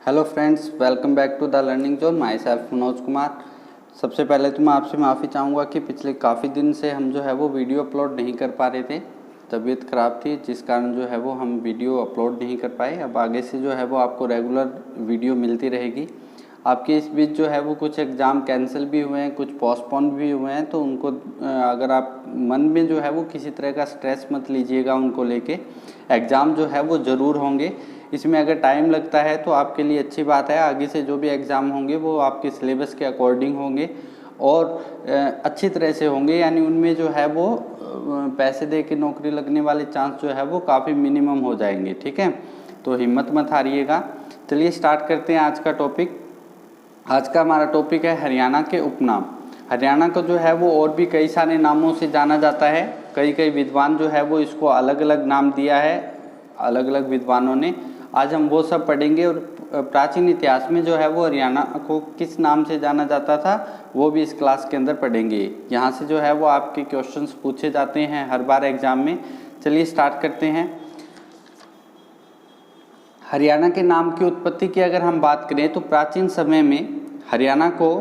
Hello friends, welcome back to the learning zone. Myself Manoj Kumar. सबसे पहले तो मैं आपसे माफ़ी चाहूँगा कि पिछले काफ़ी दिन से हम जो है वो वीडियो अपलोड नहीं कर पा रहे थे। तबीयत ख़राब थी जिस कारण जो है वो हम वीडियो अपलोड नहीं कर पाए। अब आगे से जो है वो आपको रेगुलर वीडियो मिलती रहेगी। आपके इस बीच जो है वो कुछ एग्ज़ाम कैंसिल भी हुए हैं, कुछ पोस्टपोन भी हुए हैं, तो उनको अगर आप मन में जो है वो किसी तरह का स्ट्रेस मत लीजिएगा। उनको लेके एग्ज़ाम जो है वो ज़रूर होंगे। इसमें अगर टाइम लगता है तो आपके लिए अच्छी बात है। आगे से जो भी एग्ज़ाम होंगे वो आपके सिलेबस के अकॉर्डिंग होंगे और अच्छी तरह से होंगे, यानी उनमें जो है वो पैसे दे के नौकरी लगने वाले चांस जो है वो काफ़ी मिनिमम हो जाएंगे। ठीक है, तो हिम्मत मत हारिएगा। चलिए स्टार्ट करते हैं आज का टॉपिक। आज का हमारा टॉपिक है हरियाणा के उपनाम। हरियाणा को जो है वो और भी कई सारे नामों से जाना जाता है। कई विद्वान जो है वो इसको अलग अलग नाम दिया है, अलग अलग विद्वानों ने। आज हम वो सब पढ़ेंगे और प्राचीन इतिहास में जो है वो हरियाणा को किस नाम से जाना जाता था वो भी इस क्लास के अंदर पढ़ेंगे। यहाँ से जो है वो आपके क्वेश्चंस पूछे जाते हैं हर बार एग्जाम में। चलिए स्टार्ट करते हैं। हरियाणा के नाम की उत्पत्ति की अगर हम बात करें तो प्राचीन समय में हरियाणा को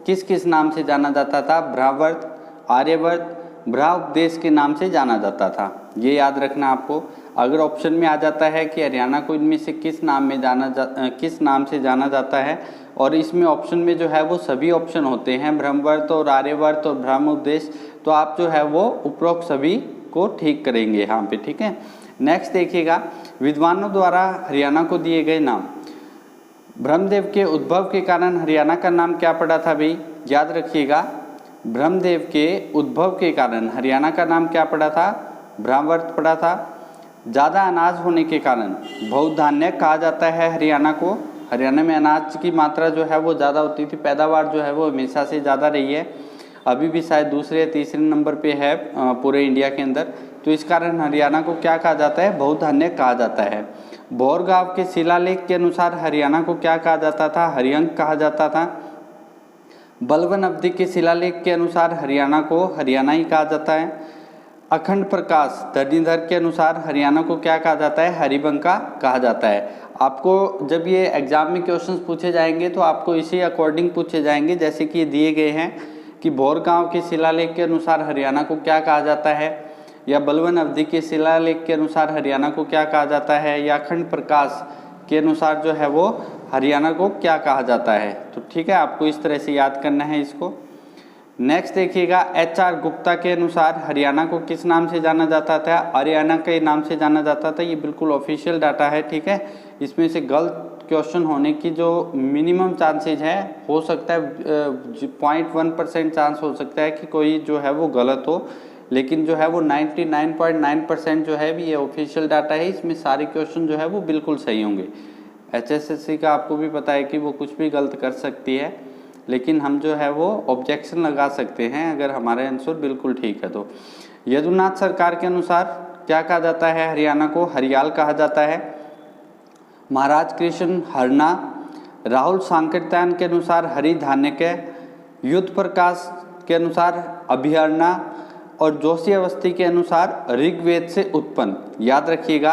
किस किस नाम से जाना जाता था? ब्राह्वर्त, आर्यवर्त, ब्राह्मदेश के नाम से जाना जाता था। ये याद रखना आपको। अगर ऑप्शन में आ जाता है कि हरियाणा को इनमें से किस नाम से जाना जाता है, और इसमें ऑप्शन में जो है वो सभी ऑप्शन होते हैं, ब्रह्मवर्त और आर्यवर्त और ब्राह्मोपदेश, तो आप जो है वो उपरोक्त सभी को ठीक करेंगे यहाँ पे। ठीक है, नेक्स्ट देखिएगा, विद्वानों द्वारा हरियाणा को दिए गए नाम। ब्रह्मदेव के उद्भव के कारण हरियाणा का नाम क्या पड़ा था भाई? याद रखिएगा, ब्रह्मदेव के उद्भव के कारण हरियाणा का नाम क्या पड़ा था? ब्राह्मवर्त पड़ा था। ज़्यादा अनाज होने के कारण बहुधान्य कहा जाता है हरियाणा को। हरियाणा में अनाज की मात्रा जो है वो ज़्यादा होती थी, पैदावार जो है वो हमेशा से ज़्यादा रही है, अभी भी शायद दूसरे या तीसरे नंबर पे है पूरे इंडिया के अंदर। तो इस कारण हरियाणा को क्या कहा जाता है? बहुधान्य कहा जाता है। भोरगांव के शिलालेख के अनुसार हरियाणा को क्या कहा जाता था? हरियंक कहा जाता था। बलवन अवधि के शिलालेख के अनुसार हरियाणा को हरियाणा ही कहा जाता है। अखंड प्रकाश धरणीधर के अनुसार हरियाणा को क्या कहा जाता है? हरिबंका कहा जाता है। आपको जब ये एग्जाम में क्वेश्चंस पूछे जाएंगे तो आपको इसी अकॉर्डिंग पूछे जाएंगे, जैसे कि ये दिए गए हैं कि भोरगांव के शिलालेख के अनुसार हरियाणा को क्या कहा जाता है, या बलवन अवधि के शिलालेख के अनुसार हरियाणा को क्या कहा जाता है, या अखंड प्रकाश के अनुसार जो है वो हरियाणा को क्या कहा जाता है। तो ठीक है, आपको इस तरह से याद करना है इसको। नेक्स्ट देखिएगा, HR गुप्ता के अनुसार हरियाणा को किस नाम से जाना जाता था? हरियाणा के नाम से जाना जाता था। ये बिल्कुल ऑफिशियल डाटा है। ठीक है, इसमें से गलत क्वेश्चन होने की जो मिनिमम चांसेज है, हो सकता है 0.1% चांस हो सकता है कि कोई जो है वो गलत हो, लेकिन जो है वो 99.9% जो है भी ये ऑफिशियल डाटा है। इसमें सारे क्वेश्चन जो है वो बिल्कुल सही होंगे। HSSC का आपको भी पता है कि वो कुछ भी गलत कर सकती है, लेकिन हम जो है वो ऑब्जेक्शन लगा सकते हैं अगर हमारे आंसर बिल्कुल ठीक है तो। यदुनाथ सरकार के अनुसार क्या कहा जाता है? हरियाणा को हरियाल कहा जाता है। महाराज कृष्ण हरना, राहुल सांकृत्यायन के अनुसार हरि धान्य के, युद्ध प्रकाश के अनुसार अभिहरना, और जोशी अवस्थी के अनुसार ऋग्वेद से उत्पन्न। याद रखिएगा,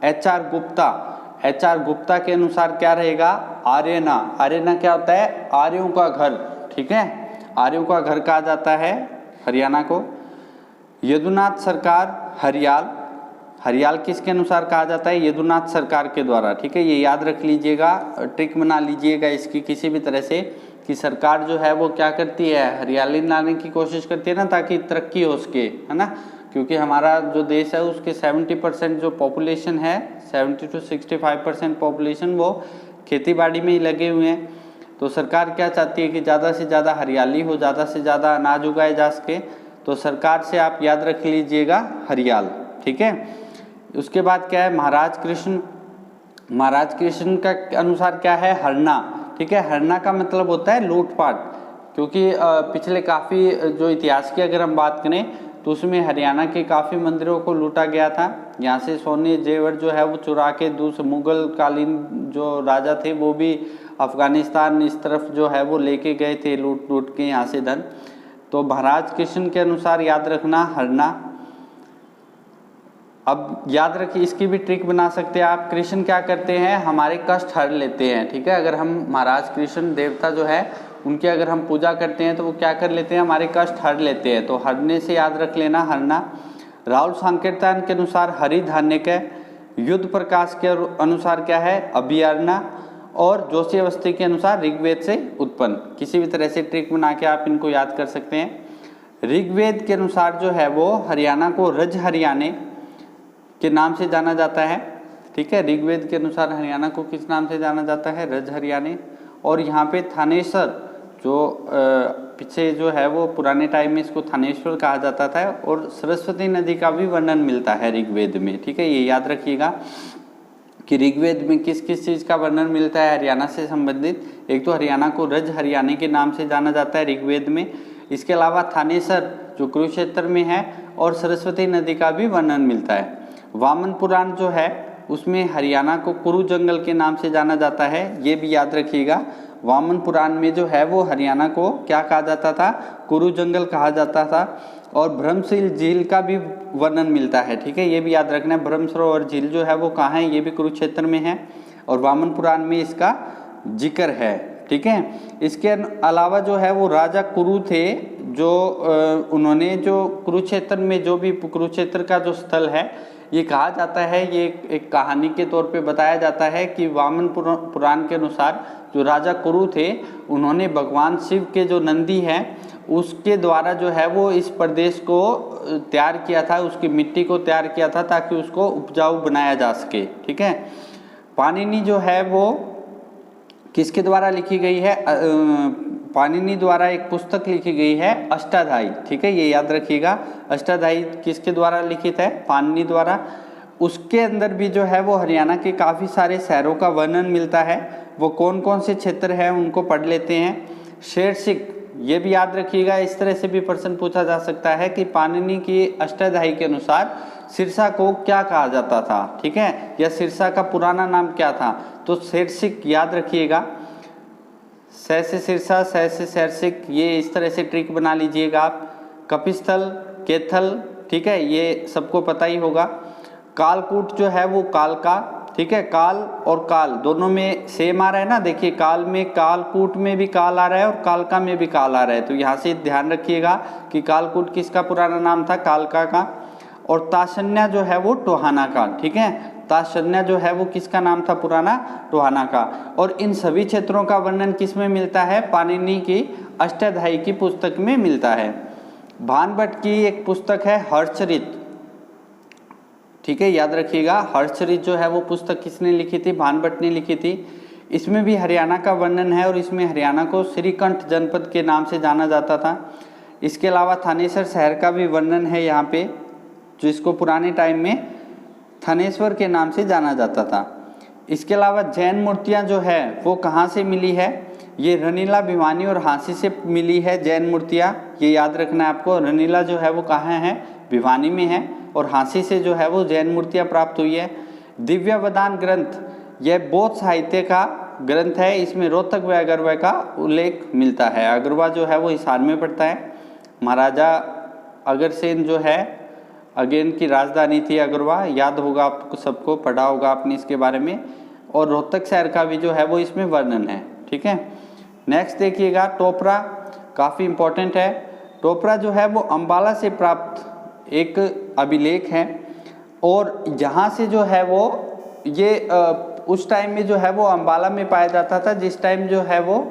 HR गुप्ता के अनुसार क्या रहेगा? आर्यना। आर्यना क्या होता है? आर्यों का घर। ठीक है, आर्यों का घर कहा जाता है हरियाणा को। यदुनाथ सरकार हरियाल, हरियाल किसके अनुसार कहा जाता है? यदुनाथ सरकार के द्वारा। ठीक है, ये याद रख लीजिएगा, ट्रिक बना लीजिएगा इसकी किसी भी तरह से, कि सरकार जो है वो क्या करती है? हरियाली लाने की कोशिश करती है ना, ताकि तरक्की हो सके, है ना। क्योंकि हमारा जो देश है उसके 70% जो पॉपुलेशन है, 70 to 65% पॉपुलेशन वो खेती बाड़ी में ही लगे हुए हैं। तो सरकार क्या चाहती है कि ज़्यादा से ज़्यादा हरियाली हो, ज़्यादा से ज़्यादा अनाज उगाए जा सके। तो सरकार से आप याद रख लीजिएगा हरियाल। ठीक है, उसके बाद क्या है? महाराज कृष्ण का अनुसार क्या है? हरना। ठीक है, हरना का मतलब होता है लूटपाट, क्योंकि पिछले काफ़ी जो इतिहास की अगर हम बात करें तो उसमें हरियाणा के काफ़ी मंदिरों को लूटा गया था। यहाँ से सोने जेवर जो है वो चुरा के दूसरे मुगल कालीन जो राजा थे वो भी अफगानिस्तान इस तरफ जो है वो लेके गए थे लूट के यहाँ से धन। तो महाराज कृष्ण के अनुसार याद रखना हरना। अब याद रखिए, इसकी भी ट्रिक बना सकते हैं आप। कृष्ण क्या करते हैं, हमारे कष्ट हर लेते हैं, ठीक है। अगर हम महाराज कृष्ण देवता जो है उनकी अगर हम पूजा करते हैं तो वो क्या कर लेते हैं, हमारे कष्ट हर लेते हैं। तो हरने से याद रख लेना, हरना। राहुल संकीर्तन के अनुसार हरि धान्य के, युद्ध प्रकाश के अनुसार क्या है, अभियारणा, और जोशी अवस्थी के अनुसार ऋग्वेद से उत्पन्न। किसी भी तरह से ट्रिक बना के आप इनको याद कर सकते हैं। ऋग्वेद के अनुसार जो है वो हरियाणा को रज हरियाणे के नाम से जाना जाता है, ठीक है। ऋग्वेद के अनुसार हरियाणा को किस नाम से जाना जाता है, रज हरियाणे। और यहाँ पे थानेश्वर जो पीछे जो है वो पुराने टाइम में इसको थानेश्वर कहा जाता था, और सरस्वती नदी का भी वर्णन मिलता है ऋग्वेद में, ठीक है। ये याद रखिएगा कि ऋग्वेद में किस किस चीज़ का वर्णन मिलता है हरियाणा से संबंधित। एक तो हरियाणा को रज हरियाणे के नाम से जाना जाता है ऋग्वेद में, इसके अलावा थानेसर जो कुरुक्षेत्र में है, और सरस्वती नदी का भी वर्णन मिलता है। वामन पुराण जो है उसमें हरियाणा को कुरु जंगल के नाम से जाना जाता है, ये भी याद रखिएगा। वामन पुराण में जो है वो हरियाणा को क्या कहा जाता था, कुरु जंगल कहा जाता था। और ब्रह्मशील झील का भी वर्णन मिलता है, ठीक है, ये भी याद रखना है। ब्रह्म सरोवर झील जो है वो कहाँ है, ये भी कुरुक्षेत्र में है, और वामन पुराण में इसका जिक्र है, ठीक है। इसके अलावा जो है वो राजा कुरु थे, जो उन्होंने जो कुरुक्षेत्र में जो भी कुरुक्षेत्र का जो स्थल है, ये कहा जाता है, ये एक कहानी के तौर पे बताया जाता है कि वामन पुराण के अनुसार जो राजा कुरु थे उन्होंने भगवान शिव के जो नंदी हैं उसके द्वारा जो है वो इस प्रदेश को तैयार किया था, उसकी मिट्टी को तैयार किया था ताकि उसको उपजाऊ बनाया जा सके, ठीक है। पाणिनि जो है वो किसके द्वारा लिखी गई है, पाणिनि द्वारा एक पुस्तक लिखी गई है अष्टाध्यायी, ठीक है, ये याद रखिएगा। अष्टाध्यायी किसके द्वारा लिखित है, पाणिनि द्वारा। उसके अंदर भी जो है वो हरियाणा के काफ़ी सारे शहरों का वर्णन मिलता है। वो कौन कौन से क्षेत्र हैं उनको पढ़ लेते हैं। शेरसिक, ये भी याद रखिएगा, इस तरह से भी प्रश्न पूछा जा सकता है कि पाणिनि की अष्टाध्यायी के अनुसार सिरसा को क्या कहा जाता था, ठीक है, या सिरसा का पुराना नाम क्या था। तो शेरसिक याद रखिएगा, स से सिरसा, स से शेरसिक, ये इस तरह से ट्रिक बना लीजिएगा आप। कपिस्थल, केथल, ठीक है, ये सबको पता ही होगा। कालकूट जो है वो काल का, ठीक है, काल और काल दोनों में सेम आ रहा है ना, देखिए काल में, कालकूट में भी काल आ रहा है और कालका में भी काल आ रहा है, तो यहाँ से ध्यान रखिएगा कि कालकूट किसका पुराना नाम था, कालका का। और ताशन्या जो है वो टोहाना का, ठीक है, ताशन्या जो है वो किसका नाम था पुराना, टोहाना का। और इन सभी क्षेत्रों का वर्णन किस में मिलता है, पाणिनि की अष्टाध्यायी की पुस्तक में मिलता है। भानभट्ट की एक पुस्तक है हर्षचरित, ठीक है, याद रखिएगा। हर्षचरित जो है वो पुस्तक किसने लिखी थी, भानभट्ट ने लिखी थी। इसमें भी हरियाणा का वर्णन है और इसमें हरियाणा को श्रीकंठ जनपद के नाम से जाना जाता था। इसके अलावा थानेसर शहर का भी वर्णन है यहाँ पे, जो इसको पुराने टाइम में थानेश्वर के नाम से जाना जाता था। इसके अलावा जैन मूर्तियाँ जो है वो कहाँ से मिली है, ये रनीला, भिवानी और हांसी से मिली है जैन मूर्तियाँ, ये याद रखना है आपको। रनीला जो है वो कहाँ है, भिवानी में है, और हांसी से जो है वो जैन मूर्तियाँ प्राप्त हुई है। दिव्यावदान ग्रंथ, यह बौद्ध साहित्य का ग्रंथ है, इसमें रोहतक व अगरवा का उल्लेख मिलता है। अगरवा जो है वो हिसार में पड़ता है। महाराजा अग्रसेन जो है, अगेन की राजधानी थी अगरवा, याद होगा आपको, सबको पढ़ा होगा आपने इसके बारे में। और रोहतक शहर का भी जो है वो इसमें वर्णन है, ठीक है। नेक्स्ट देखिएगा, टोपरा, काफ़ी इंपॉर्टेंट है। टोपरा जो है वो अंबाला से प्राप्त एक अभिलेख है, और यहाँ से जो है वो ये उस टाइम में जो है वो अंबाला में पाया जाता था जिस टाइम जो है वो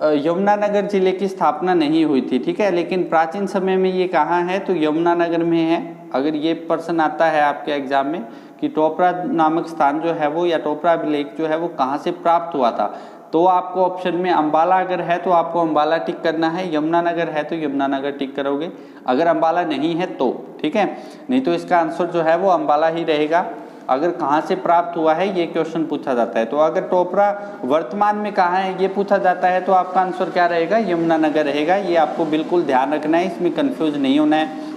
यमुनानगर जिले की स्थापना नहीं हुई थी, ठीक है। लेकिन प्राचीन समय में ये कहाँ है, तो यमुनानगर में है। अगर ये प्रश्न आता है आपके एग्जाम में कि टोपरा नामक स्थान जो है वो, या टोपरा अभिलेख जो है वो कहाँ से प्राप्त हुआ था, तो आपको ऑप्शन में अंबाला अगर है तो आपको अंबाला टिक करना है, यमुनानगर है तो यमुनानगर टिक करोगे, अगर अंबाला नहीं है तो, ठीक है। नहीं तो इसका आंसर जो है वो अंबाला ही रहेगा। अगर कहाँ से प्राप्त हुआ है ये क्वेश्चन पूछा जाता है, तो अगर टोपरा वर्तमान में कहाँ है ये पूछा जाता है तो आपका आंसर क्या रहेगा, यमुनानगर रहेगा। ये आपको बिल्कुल ध्यान रखना है, इसमें कंफ्यूज नहीं होना है।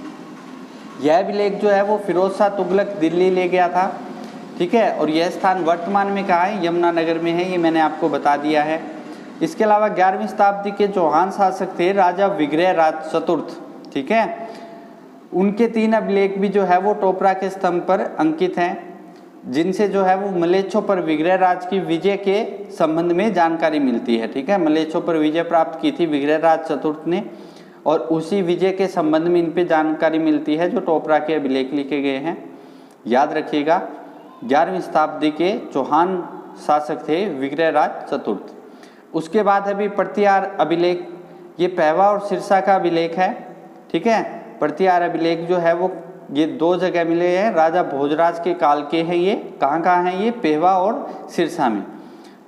यह अभिलेख जो है वो फिरोज शाह तुगलक दिल्ली ले गया था, ठीक है, और यह स्थान वर्तमान में कहाँ है, यमुनानगर में है, ये मैंने आपको बता दिया है। इसके अलावा 11वीं शताब्दी के चौहान शासक थे राजा विग्रह राज चतुर्थ, ठीक है, उनके 3 अभिलेख भी जो है वो टोपरा के स्तंभ पर अंकित हैं, जिनसे जो है वो मलेच्छों पर विग्रह राज की विजय के संबंध में जानकारी मिलती है। ठीक है, मलेच्छों पर विजय प्राप्त की थी विग्रह राज चतुर्थ ने, और उसी विजय के संबंध में इन पे जानकारी मिलती है जो टोपरा के अभिलेख लिखे गए हैं। याद रखिएगा 11वीं शताब्दी के चौहान शासक थे विग्रह राज चतुर्थ। उसके बाद अभी प्रतिहार अभिलेख, ये पहवा और सिरसा का अभिलेख है। ठीक है, प्रतिहार अभिलेख जो है वो ये 2 जगह मिले हैं, राजा भोजराज के काल के हैं। ये कहाँ हैं? ये पेवा और सिरसा में।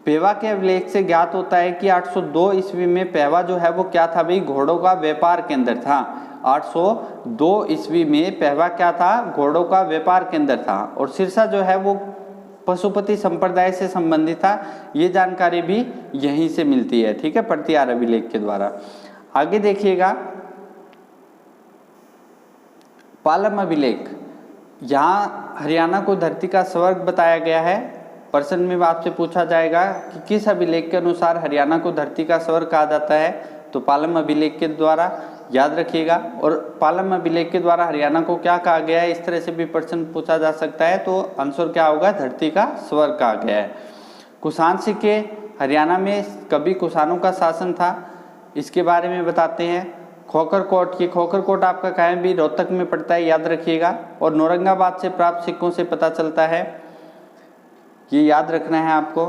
पेवा के अभिलेख से ज्ञात होता है कि 802 ईस्वी में पेवा जो है वो क्या था भाई? घोड़ों का व्यापार केंद्र था। 802 ईस्वी में पेवा क्या था? घोड़ों का व्यापार केंद्र था। और सिरसा जो है वो पशुपति संप्रदाय से संबंधित था। ये जानकारी भी यहीं से मिलती है। ठीक है, प्रतिहार अभिलेख के द्वारा। आगे देखिएगा पालम अभिलेख, यहाँ हरियाणा को धरती का स्वर्ग बताया गया है। प्रश्न में आपसे पूछा जाएगा कि किस अभिलेख के अनुसार हरियाणा को धरती का स्वर्ग कहा जाता है, तो पालम अभिलेख के द्वारा। याद रखिएगा। और पालम अभिलेख के द्वारा हरियाणा को क्या कहा गया है, इस तरह से भी प्रश्न पूछा जा सकता है, तो आंसर क्या होगा? धरती का स्वर्ग कहा गया है। कुषाण सिक्के, हरियाणा में कभी कुषाणों का शासन था, इसके बारे में बताते हैं। खोखर कोट, ये खोखर कोट आपका कहीं भी रोहतक में पड़ता है, याद रखिएगा। और औरंगाबाद से प्राप्त सिक्कों से पता चलता है, ये याद रखना है आपको।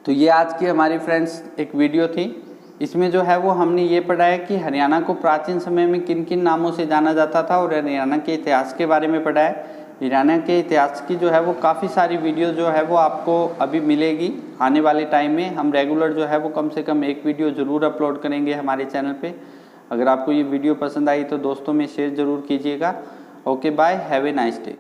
तो ये आज की हमारी फ्रेंड्स एक वीडियो थी। इसमें जो है वो हमने ये पढ़ा है कि हरियाणा को प्राचीन समय में किन किन नामों से जाना जाता था, और हरियाणा के इतिहास के बारे में पढ़ा है। हरियाणा के इतिहास की जो है वो काफ़ी सारी वीडियो जो है वो आपको अभी मिलेगी आने वाले टाइम में। हम रेगुलर जो है वो कम से कम एक वीडियो ज़रूर अपलोड करेंगे हमारे चैनल पे। अगर आपको ये वीडियो पसंद आई तो दोस्तों में शेयर ज़रूर कीजिएगा। Okay bye, have a nice day.